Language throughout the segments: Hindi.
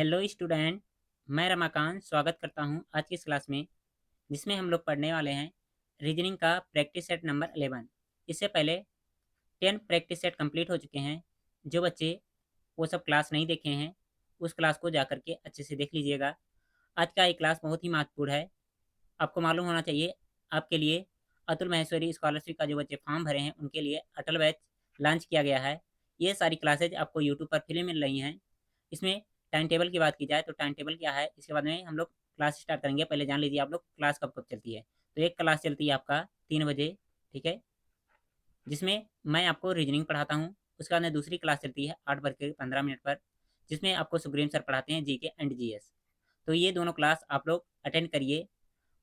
Hello student. मैं रमाकांत स्वागत करता हूं आज की इस क्लास में, जिसमें हम लोग पढ़ने वाले हैं रीजनिंग का प्रैक्टिस सेट नंबर 11। इससे पहले 10 प्रैक्टिस सेट कंप्लीट हो चुके हैं। जो बच्चे वो सब क्लास नहीं देखे हैं, उस क्लास को जा करके अच्छे से देख लीजिएगा। आज का ये क्लास बहुत ही महत्वपूर्ण है। आपको मालूम होना चाहिए, आपके लिए अतुल महेश्वरी स्कॉलरशिप का जो बच्चे फॉर्म भरे हैं उनके लिए अटल बैच लॉन्च किया गया है। ये सारी क्लासेज आपको यूट्यूब पर फ्री मिल रही हैं। इसमें टाइम टेबल की बात की जाए तो टाइम टेबल क्या है, इसके बाद में हम लोग क्लास स्टार्ट करेंगे। पहले जान लीजिए आप लोग क्लास कब कब चलती है। तो एक क्लास चलती है आपका 3 बजे, ठीक है, जिसमें मैं आपको रीजनिंग पढ़ाता हूँ। उसके बाद में दूसरी क्लास चलती है 8 बज के 15 मिनट पर, जिसमें आपको सुग्रीव सर पढ़ाते हैं जीके एंड जीएस। तो ये दोनों क्लास आप लोग अटेंड करिए।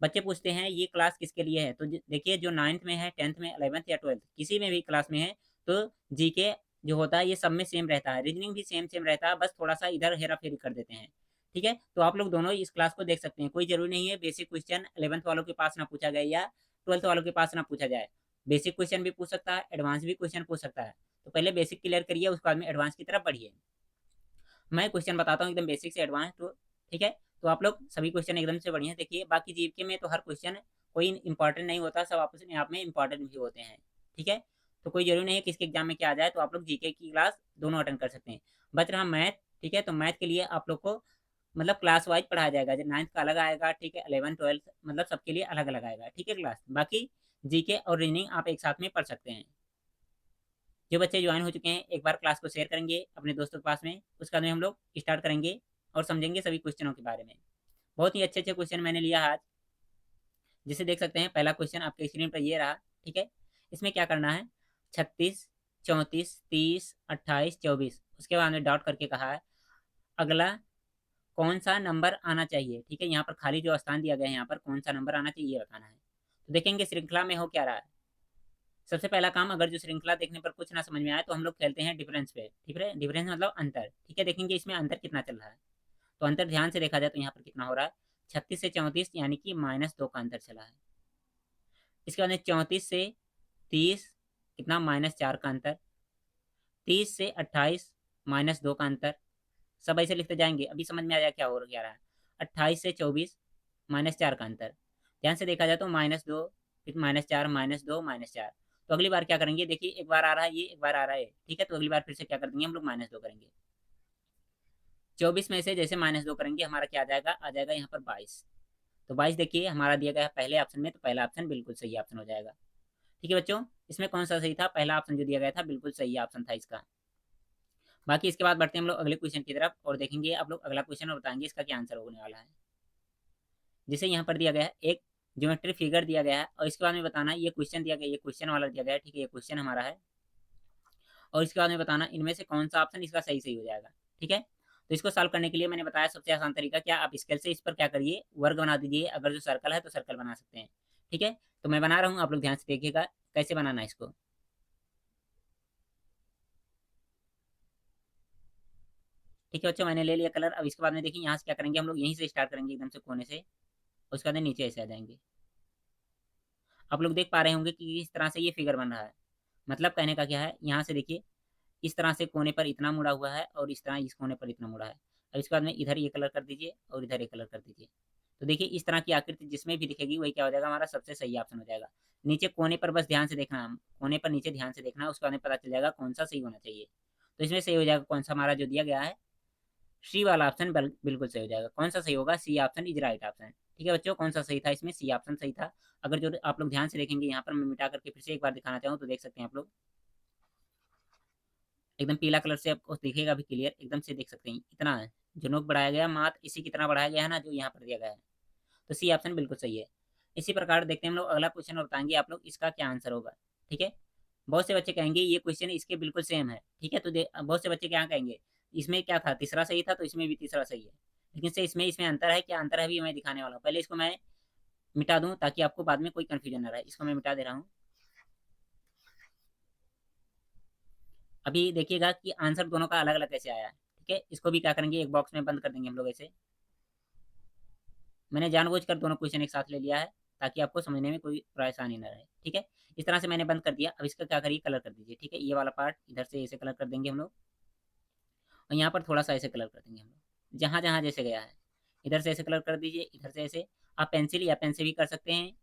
बच्चे पूछते हैं ये क्लास किसके लिए है, तो देखिए जो 9th में है, 10th में, 11th या 12th किसी में भी क्लास में है, तो जीके जो होता है ये सब में सेम रहता है, रीजनिंग भी सेम सेम रहता है, बस थोड़ा सा इधर हेरा फेरी कर देते हैं। ठीक है, तो आप लोग दोनों इस क्लास को देख सकते हैं। कोई जरूरी नहीं है बेसिक क्वेश्चन 11th वालों के पास ना पूछा जाए या 12th वालों के पास ना पूछा जाए। बेसिक क्वेश्चन भी पूछ सकता है, एडवांस भी क्वेश्चन पूछ सकता है। तो पहले बेसिक क्लियर करिए, उसके बाद में एडवांस की तरफ बढ़िए। मैं क्वेश्चन बताता हूँ एकदम बेसिक से एडवांस, तो ठीक है। तो आप लोग सभी क्वेश्चन एकदम से बढ़िया देखिए। बाकी जीके में तो हर क्वेश्चन कोई इंपॉर्टेंट नहीं होता, सब आपस में आप में इंपॉर्टेंट भी होते हैं। ठीक है, तो कोई जरूरी नहीं है किसके एग्जाम में क्या आ जाए, तो आप लोग जीके की क्लास दोनों अटेंड कर सकते हैं। बच रहा मैथ, ठीक है, तो मैथ के लिए आप लोग को मतलब क्लास वाइज पढ़ाया जाएगा। जब 9th का अलग आएगा, ठीक है, 11 12 मतलब सबके लिए अलग अलग आएगा, ठीक है क्लास। बाकी जीके और रीजनिंग आप एक साथ में पढ़ सकते हैं। जो बच्चे ज्वाइन हो चुके हैं एक बार क्लास को शेयर करेंगे अपने दोस्तों के पास में, उसके बाद में हम लोग स्टार्ट करेंगे और समझेंगे सभी क्वेश्चनों के बारे में। बहुत ही अच्छे अच्छे क्वेश्चन मैंने लिया आज, जिसे देख सकते हैं। पहला क्वेश्चन आपके स्क्रीन पर ये रहा, ठीक है। इसमें क्या करना है, 36, 34, 30, 28, 24, उसके बाद में डॉट करके कहा है अगला कौन सा नंबर आना चाहिए। ठीक है, यहाँ पर खाली जो स्थान दिया गया है, यहाँ पर कौन सा नंबर आना चाहिए ये बताना है। तो देखेंगे श्रृंखला में हो क्या रहा है। सबसे पहला काम, अगर जो श्रृंखला देखने पर कुछ ना समझ में आए तो हम लोग खेलते हैं डिफरेंस पे। ठीक है, डिफरेंस मतलब अंतर। ठीक है, देखेंगे इसमें अंतर कितना चल रहा है। तो अंतर ध्यान से देखा जाए तो यहाँ पर कितना हो रहा है, 36 से 34 यानी कि -2 का अंतर चला है। इसके बाद में 34 से 30 कितना, -4 का अंतर। 30 से 28 -2 का अंतर। सब ऐसे लिखते जाएंगे, अभी समझ में आ जाए क्या हो क्या रहा है। 28 से 24 -4 का अंतर। ध्यान से देखा जाए तो -2, फिर -4, -2, -4। तो अगली बार क्या करेंगे, देखिए एक बार आ रहा है ये, एक बार आ रहा है, ठीक है, तो अगली बार फिर से क्या कर देंगे हम लोग, -2 करेंगे। 24 में से जैसे -2 करेंगे हमारा क्या आ जाएगा यहाँ पर 22। तो 22 देखिए हमारा दिया गया है पहले ऑप्शन में, तो पहला ऑप्शन बिल्कुल सही ऑप्शन हो जाएगा। ठीक है बच्चों, इसमें कौन सा सही था, पहला ऑप्शन जो दिया गया था बिल्कुल सही ऑप्शन था इसका। बाकी इसके बाद बढ़ते हैं हम लोग अगले क्वेश्चन की तरफ और देखेंगे आप लोग अगला क्वेश्चन और बताएंगे इसका क्या आंसर होने वाला है। जैसे यहाँ पर दिया गया है एक ज्योमेट्री फिगर दिया गया है और इसके बाद में बताना ये क्वेश्चन दिया गया, ये क्वेश्चन वाला दिया गया है, ठीक है, ये क्वेश्चन हमारा है। और इसके बाद में बताना इनमें से कौन सा ऑप्शन इसका सही सही हो जाएगा। ठीक है, तो इसको सॉल्व करने के लिए मैंने बताया सबसे आसान तरीका क्या, आप स्केल से इस पर क्या करिए, वर्ग बना दीजिए। अगर जो सर्कल है तो सर्कल बना सकते हैं। ठीक है, तो मैं बना रहा हूँ, आप लोग ध्यान से देखिएगा कैसे बनाना है इसको। ठीक है बच्चों, मैंने ले लिया कलर। अब इसके बाद में देखिए यहाँ से क्या करेंगे, हम लोग यहीं से स्टार्ट करेंगे एकदम से कोने से, उसके बाद में नीचे ऐसे आ जाएंगे। आप लोग देख पा रहे होंगे कि इस तरह से ये फिगर बन रहा है। मतलब कहने का क्या है, यहाँ से देखिए इस तरह से कोने पर इतना मुड़ा हुआ है और इस तरह इस कोने पर इतना मुड़ा है। अब इसके बाद में इधर ये कलर कर दीजिए और इधर ये कलर कर दीजिए। तो देखिए इस तरह की आकृति जिसमें भी दिखेगी वही क्या हो जाएगा, हमारा सबसे सही ऑप्शन हो जाएगा। नीचे कोने पर बस ध्यान से देखना, हम कोने पर नीचे ध्यान से देखना, उसके बाद में पता चल जाएगा कौन सा सही होना चाहिए। तो इसमें सही हो जाएगा कौन सा, हमारा जो दिया गया है सी वाला ऑप्शन बिल्कुल सही हो जाएगा। कौन सा सही होगा, C option is right option. ठीक है बच्चों, कौन सा सही था इसमें, सी ऑप्शन सही था। अगर जो आप लोग ध्यान से देखेंगे, यहाँ पर मैं मिटा करके फिर से एक बार दिखाना चाहूँ तो देख सकते हैं आप लोग एकदम पीला कलर से आपको दिखेगा अभी क्लियर, एकदम से देख सकते हैं इतना है जो नोक बढ़ाया गया, मात्र इसी की तरह बढ़ाया गया है ना जो यहाँ पर दिया गया है। तो सी ऑप्शन बिल्कुल सही है। इसी प्रकार देखते हैं हम लोग अगला क्वेश्चन और बताएंगे आप लोग इसका क्या आंसर होगा। ठीक है, बहुत से बच्चे कहेंगे ये क्वेश्चन इसके बिल्कुल सेम है। ठीक है, तो बहुत से बच्चे क्या कहेंगे, इसमें क्या था, तीसरा सही था तो इसमें भी तीसरा सही है। लेकिन से इसमें इसमें अंतर है, क्या अंतर है भी मैं दिखाने वाला हूँ। पहले इसको मैं मिटा दूं ताकि आपको बाद में कोई कंफ्यूजन ना रहे। इसको मैं मिटा दे रहा हूँ। अभी देखिएगा कि आंसर दोनों का अलग अलग कैसे आया है। ठीक है, इसको भी क्या करेंगे, एक बॉक्स में बंद कर देंगे हम लोग ऐसे। मैंने जानबूझकर दोनों क्वेश्चन एक साथ ले लिया है ताकि आपको समझने में कोई परेशानी ना रहे। ठीक है, इस तरह से मैंने बंद कर दिया। अब इसका क्या करिए, कलर कर दीजिए। ठीक है, ये वाला पार्ट इधर से ऐसे कलर कर देंगे हम लोग और यहाँ पर थोड़ा सा ऐसे कलर कर देंगे हम लोग। जहाँ जहाँ जैसे गया है, इधर से ऐसे कलर कर दीजिए, इधर से ऐसे। आप पेंसिल या पेन से भी कर सकते हैं,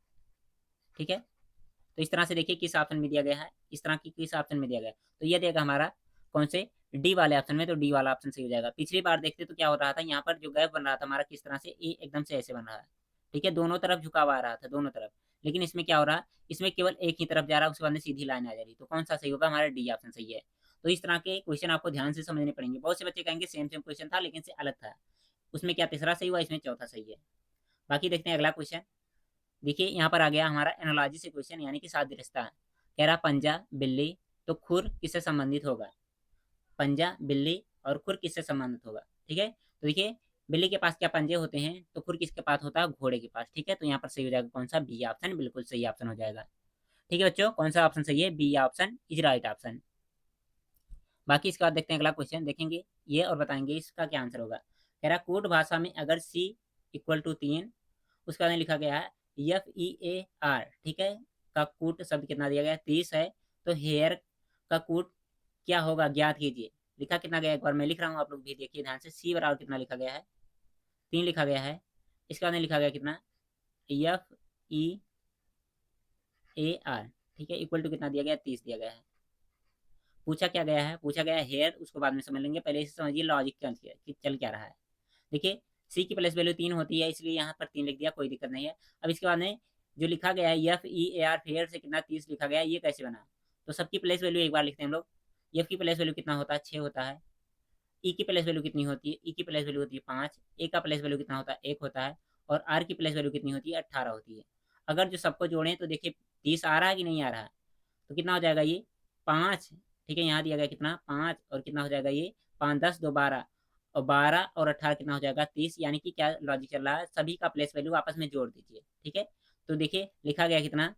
ठीक है। तो इस तरह से देखिए किस ऑप्शन में दिया गया है, इस तरह की किस ऑप्शन में दिया गया है। तो ये देगा हमारा कौन से, डी वाले ऑप्शन में। तो डी वाला ऑप्शन सही हो जाएगा। पिछली बार देखते तो क्या हो रहा था, यहाँ पर जो गैप बन रहा था हमारा किस तरह से, ए एकदम से ऐसे बन रहा है, ठीक है, दोनों तरफ झुकाव आ रहा था, दोनों तरफ। लेकिन इसमें क्या हो रहा है, इसमें केवल एक ही तरफ जा रहा है, उसके बाद में सीधी लाइन आ जा रही। तो कौन सा सही होगा, हमारा डी ऑप्शन सही है। तो इस तरह के क्वेश्चन आपको ध्यान से समझने पड़ेंगे। बहुत से बच्चे कहेंगे सेम सेम क्वेश्चन था लेकिन से अलग था, उसमें क्या तीसरा सही हुआ, इसमें चौथा सही है। बाकी देखते हैं अगला क्वेश्चन। देखिए यहाँ पर आ गया हमारा एनालॉजी से क्वेश्चन, यानी कि सादृश्यता। कह रहा पंजा बिल्ली तो खुर किससे संबंधित होगा। पंजा बिल्ली और खुर किससे संबंधित होगा, ठीक है। तो देखिए बिल्ली के पास क्या पंजे होते हैं, तो खुर किसके पास होता है, घोड़े के पास, ठीक है। तो यहाँ पर सही हो जाएगा कौन सा, बी ऑप्शन बिल्कुल सही ऑप्शन हो जाएगा। ठीक है बच्चों, कौन सा ऑप्शन सही है, B option is right option. बाकी इसके बाद देखते हैं अगला क्वेश्चन, देखेंगे ये और बताएंगे इसका क्या आंसर होगा। कह रहा कूट भाषा में अगर सी इक्वल टू 3, उसके बाद में लिखा गया है FEAR, ठीक है, का कूट शब्द कितना दिया गया है, 30 है। तो हेयर का कूट क्या होगा, ज्ञात कीजिए। लिखा कितना गया, एक बार मैं लिख रहा हूँ, आप लोग भी देखिए ध्यान से। सी बराबर कितना लिखा गया है, 3 लिखा गया है। इसके बाद में लिखा गया कितना, FEAR, ठीक है, इक्वल टू कितना दिया गया, 30 दिया गया है। पूछा क्या गया है, पूछा गया है हेयर, उसको बाद में समझ लेंगे, पहले इसे समझिए लॉजिक क्या कि चल क्या रहा है। देखिए सी की प्लेस वैल्यू 3 होती है, इसलिए यहाँ पर 3 लिख दिया, कोई दिक्कत नहीं है। अब इसके बाद में जो लिखा गया है FEAR, फेयर से कितना 30 लिखा गया है, ये कैसे बना। तो सबकी प्लेस वैल्यू एक बार लिखते हैं हम लोग। एफ की प्लेस वैल्यू कितना होता है, 6 होता है। ई की प्लेस वैल्यू कितनी होती है, ई की प्लेस वैल्यू होती है 5। ए का प्लेस वैल्यू कितना होता है, 1 होता है। और आर की प्लेस वैल्यू कितनी होती है, 18 होती है। अगर जो सबको जोड़ें तो देखिए 30 आ रहा है कि नहीं आ रहा है, तो कितना हो जाएगा ये, 5, ठीक है। यहाँ दिया गया कितना, 5, और कितना हो जाएगा ये, 5 10 2 12, और 12 और 18 कितना हो जाएगा, 30। यानी कि क्या लॉजिक चल रहा है, सभी का प्लेस वैल्यू आपस में जोड़ दीजिए, ठीक है। तो देखिए लिखा गया कितना,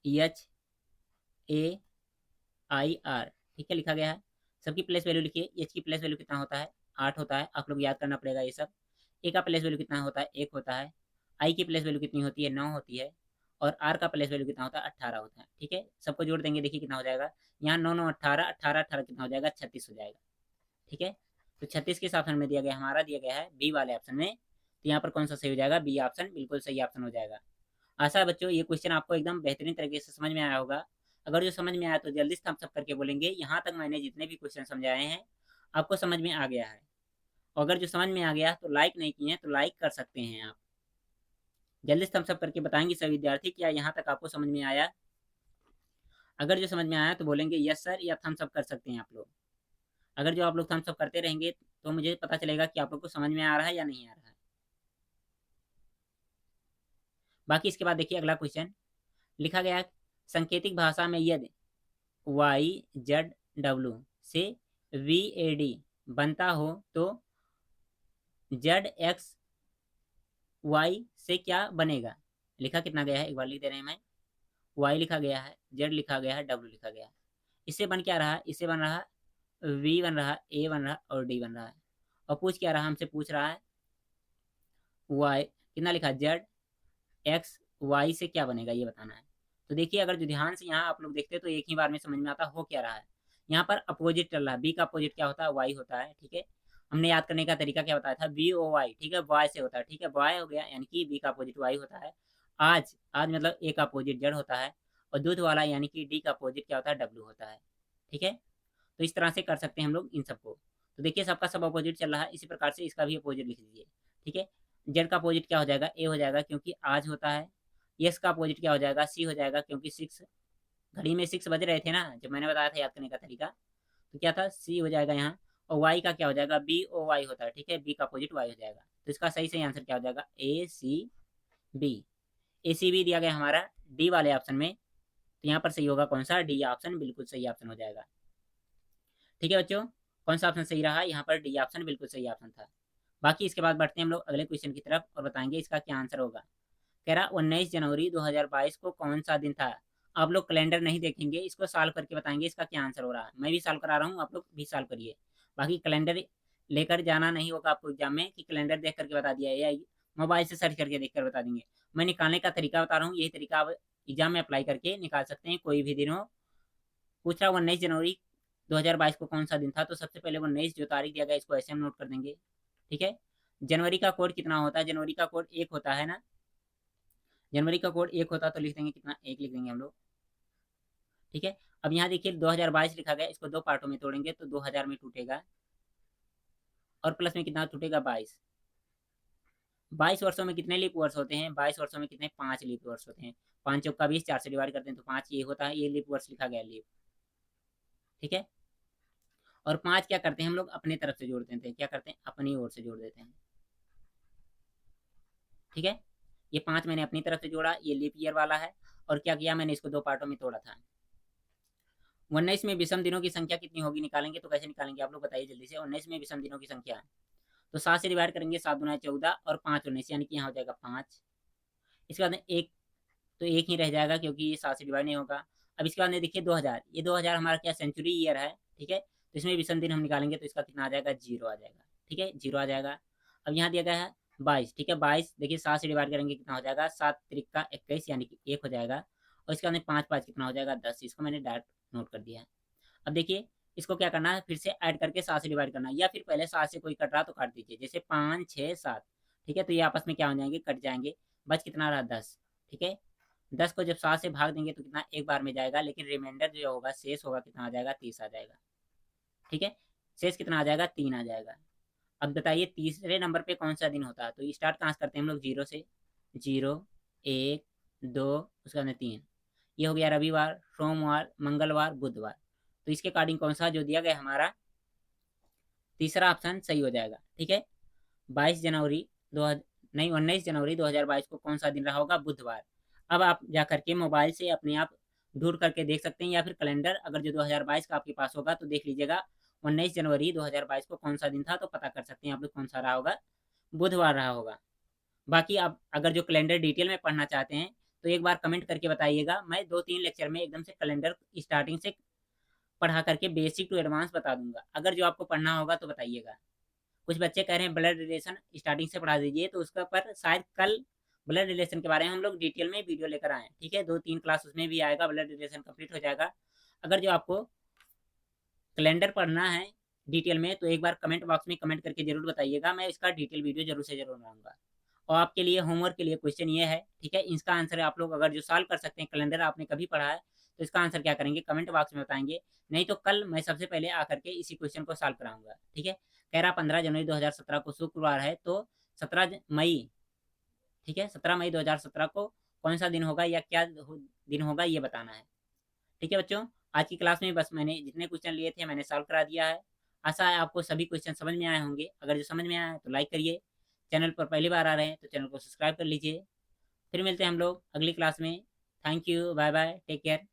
HAIR, ठीक है, लिखा गया है। सबकी प्लेस वैल्यू लिखिए। एच की प्लेस वैल्यू कितना होता है, 8 होता है, आप लोग याद करना पड़ेगा ये सब। ए का प्लेस वैल्यू कितना होता है, 1 होता है। आई की प्लेस वैल्यू कितनी होती है, 9 होती है। और आर का प्लेस वैल्यू कितना होता है, 18 होता है, ठीक है। सबको जोड़ देंगे, देखिए कितना हो जाएगा, यहाँ 9 9 18, 18 18 कितना हो जाएगा, 36 हो जाएगा, ठीक है। तो 36 किस ऑप्शन में दिया गया, हमारा दिया गया है बी वाले ऑप्शन में। तो यहाँ पर कौन सा सही हो जाएगा, बी ऑप्शन बिल्कुल सही ऑप्शन हो जाएगा। आशा है बच्चों ये क्वेश्चन आपको एकदम बेहतरीन तरीके से समझ में आया होगा। अगर जो समझ में आया तो जल्दी से थम्स अप करके बोलेंगे, यहाँ तक मैंने जितने भी क्वेश्चन समझाए हैं आपको समझ में आ गया है। और अगर जो समझ में आ गया तो लाइक नहीं किए हैं तो लाइक कर सकते हैं आप। जल्दी से थम्स अप करके बताएंगे सभी विद्यार्थी क्या यहाँ तक आपको समझ में आया। अगर जो समझ में आया तो बोलेंगे यस सर, या थम्स अप कर सकते हैं आप लोग। अगर जो आप लोग थम्स अप करते रहेंगे तो मुझे पता चलेगा कि आप लोग को समझ में आ रहा है या नहीं आ रहा है। बाकी इसके बाद देखिए अगला क्वेश्चन लिखा गया है, सांकेतिक भाषा में यदि YZW से VAD बनता हो तो ZXY से क्या बनेगा। लिखा कितना गया है, एक बार लिख दे रहे हैं मैं। Y लिखा गया है, Z लिखा गया है, W लिखा गया है। इससे बन क्या रहा है, इससे बन रहा V बन रहा, A बन रहा और D बन रहा है। और पूछ क्या रहा, हमसे पूछ रहा है Y कितना लिखा, ZXY से क्या बनेगा ये बताना है। तो देखिए अगर जो ध्यान से यहाँ आप लोग देखते हैं तो एक ही बार में समझ में आता हो क्या रहा है। यहाँ पर अपोजिट चल रहा है, बी का अपोजिट क्या होता है, वाई होता है, ठीक है। हमने याद करने का तरीका क्या बताया था, BOY, ठीक है, वाई से होता है, ठीक है, वाई हो गया, यानी कि बी का अपोजिट वाई होता है। आज आज मतलब ए का अपोजिट जेड होता है। और दूध वाला यानी कि डी का अपोजिट क्या होता है, डब्ल्यू होता है, ठीक है। तो इस तरह से कर सकते हैं हम लोग इन सबको। तो देखिए सबका सब अपोजिट चल रहा है, इसी प्रकार से इसका भी अपोजिट लिख दीजिए, ठीक है। जेड का अपोजिट क्या हो जाएगा, ए हो जाएगा क्योंकि आज होता है। यस का अपोजिट क्या हो जाएगा, सी हो जाएगा क्योंकि 6, घड़ी में 6 बज रहे थे ना जब मैंने बताया था याद करने का तरीका। तो क्या था, सी हो जाएगा यहाँ। और वाई का क्या हो जाएगा, BOY होता है, ठीक है, बी का अपोजिट वाई हो जाएगा। तो इसका सही सही आंसर क्या हो जाएगा, ACB। ACB दिया गया हमारा डी वाले ऑप्शन में। तो यहाँ पर सही होगा कौन सा, डी ऑप्शन बिल्कुल सही ऑप्शन हो जाएगा। ठीक है बच्चों, कौन सा ऑप्शन सही रहा, यहाँ पर डी ऑप्शन बिल्कुल सही ऑप्शन था। बाकी इसके बाद बढ़ते हैं हम लोग अगले क्वेश्चन की तरफ और बताएंगे इसका क्या आंसर होगा। कह रहा 19 जनवरी 2022 को कौन सा दिन था। आप लोग कैलेंडर नहीं देखेंगे, इसको सॉल्व करके बताएंगे इसका क्या आंसर हो रहा है। मैं भी सॉल्व करा रहा हूँ, आप लोग भी सॉल्व करिए। बाकी कैलेंडर लेकर जाना नहीं होगा आपको एग्जाम में कि कैलेंडर देख करके बता दिया, या मोबाइल से सर्च करके देख कर बता देंगे। मैं निकालने का तरीका बता रहा हूँ, यही तरीका आप एग्जाम में अप्लाई करके निकाल सकते हैं, कोई भी दिन हो। पूछ रहा 19 जनवरी 2022 को कौन सा दिन था, तो सबसे पहले 19 जो तारीख दिया गया इसको ऐसे हम नोट कर देंगे। ठीक है। जनवरी का कोड कितना होता है? जनवरी का कोड 1 होता है ना। जनवरी का कोड 1 होता तो लिख देंगे कितना, 1 लिख देंगे हम लोग। ठीक है। अब यहाँ देखिए 2022 लिखा गया, इसको दो पार्टों में तोड़ेंगे तो 2000 में टूटेगा और प्लस में कितना टूटेगा, 22। 22 वर्षों में कितने लीप वर्ष होते हैं? 22 वर्षों में कितने, 5 लीप वर्ष होते हैं। 5 चौका 20, 4 से डिवाइड करते हैं तो 5 ये होता है, ये लीप वर्ष लिखा गया, लीप। ठीक है। और 5 क्या करते हैं हम लोग, अपने तरफ से जोड़ देते हैं, क्या करते हैं, अपनी ओर से जोड़ देते हैं। ठीक है। ये 5 मैंने अपनी तरफ से जोड़ा, ये लीप ईयर वाला है। और क्या किया मैंने, इसको दो पार्टों में तोड़ा था। 19 में विषम दिनों की संख्या कितनी होगी, निकालेंगे तो कैसे निकालेंगे आप लोग बताइए जल्दी से। 19 में विषम दिनों की संख्या है तो 7 से डिवाइड करेंगे, 7 दूना 14 और 5 19, यानी कि यहाँ हो जाएगा 5। इसके बाद में एक, तो एक ही रह जाएगा क्योंकि ये 7 से डिवाइड नहीं होगा। अब इसके बाद में देखिए 2000, ये 2000 हमारा क्या सेंचुरी ईयर है। ठीक है। तो इसमें विषम दिन हम निकालेंगे तो इसका कितना आ जाएगा, 0 आ जाएगा। ठीक है, 0 आ जाएगा। अब यहाँ दिया गया है 22। ठीक है, 22 देखिए 7 से डिवाइड करेंगे कितना हो जाएगा, 7 त्रिका 21, यानी कि 1 हो जाएगा। और इसके बाद में 5 5 कितना हो जाएगा, 10। इसको मैंने डायरेक्ट नोट कर दिया है। अब देखिए इसको क्या करना है, फिर से ऐड करके 7 से डिवाइड करना है, या फिर पहले 7 से कोई कट रहा तो काट दीजिए, जैसे 5 6 7। ठीक है, तो ये आपस में क्या हो जाएंगे, कट जाएंगे। बच कितना रहा, 10। ठीक है। 10 को जब 7 से भाग देंगे तो कितना, एक बार में जाएगा, लेकिन रिमाइंडर जो होगा, शेष होगा कितना आ जाएगा, 30 आ जाएगा। ठीक है। शेष कितना आ जाएगा, 3 आ जाएगा। अब बताइए तीसरे नंबर पे कौन सा दिन होता है, तो स्टार्ट कहाँ से करते हैं हम लोग, 0 से। 0 1 2, उसके बाद में 3। ये हो गया रविवार, सोमवार, मंगलवार, बुधवार। तो इसके अकॉर्डिंग कौन सा जो दिया गया हमारा तीसरा ऑप्शन सही हो जाएगा। ठीक है। 22 जनवरी दो नहीं 19 जनवरी 2022 को कौन सा दिन रहा होगा, बुधवार। अब आप जा करके मोबाइल से अपने आप ढूंढ करके देख सकते हैं, या फिर कैलेंडर अगर जो 2022 का आपके पास होगा तो देख लीजिएगा, 19 जनवरी 2022 को कौन सा दिन था, तो पता कर सकते हैं आप लोग कौन सा रहा होगा, बुधवार रहा होगा। बाकी आप अगर जो कैलेंडर डिटेल में पढ़ना चाहते हैं तो एक बार कमेंट करके बताइएगा, मैं 2 3 लेक्चर में एकदम से कैलेंडर स्टार्टिंग से पढ़ा करके बेसिक टू एडवांस बता दूंगा। अगर जो आपको पढ़ना होगा तो बताइएगा। कुछ बच्चे कह रहे हैं ब्लड रिलेशन स्टार्टिंग से पढ़ा दीजिए, तो उसका पर शायद कल ब्लड रिलेशन के बारे में हम लोग डिटेल में वीडियो लेकर आए। ठीक है, 2 3 क्लास उसमें भी आएगा, ब्लड रिलेशन कंप्लीट हो जाएगा। अगर जो आपको कैलेंडर पढ़ना है डिटेल में तो एक बार कमेंट बॉक्स में कमेंट करके जरूर बताइएगा, मैं इसका डिटेल वीडियो जरूर से जरूर बनाऊंगा। और आपके लिए होमवर्क के लिए क्वेश्चन ये है, ठीक है, इसका आंसर आप लोग अगर जो सॉल्व कर सकते हैं, कैलेंडर आपने कभी पढ़ा है तो इसका आंसर क्या करेंगे, कमेंट बॉक्स में बताएंगे। नहीं तो कल मैं सबसे पहले आकर के इसी क्वेश्चन को सॉल्व कराऊंगा। ठीक है। कह रहा 15 जनवरी 2017 को शुक्रवार है, तो 17 मई, ठीक है, 17 मई 2017 को कौन सा दिन होगा या क्या दिन होगा ये बताना है। ठीक है बच्चों, आज की क्लास में बस मैंने जितने क्वेश्चन लिए थे मैंने सॉल्व करा दिया है। आशा है आपको सभी क्वेश्चन समझ में आए होंगे। अगर जो समझ में आया है तो लाइक करिए, चैनल पर पहली बार आ रहे हैं तो चैनल को सब्सक्राइब कर लीजिए। फिर मिलते हैं हम लोग अगली क्लास में। Thank you, bye bye, take care.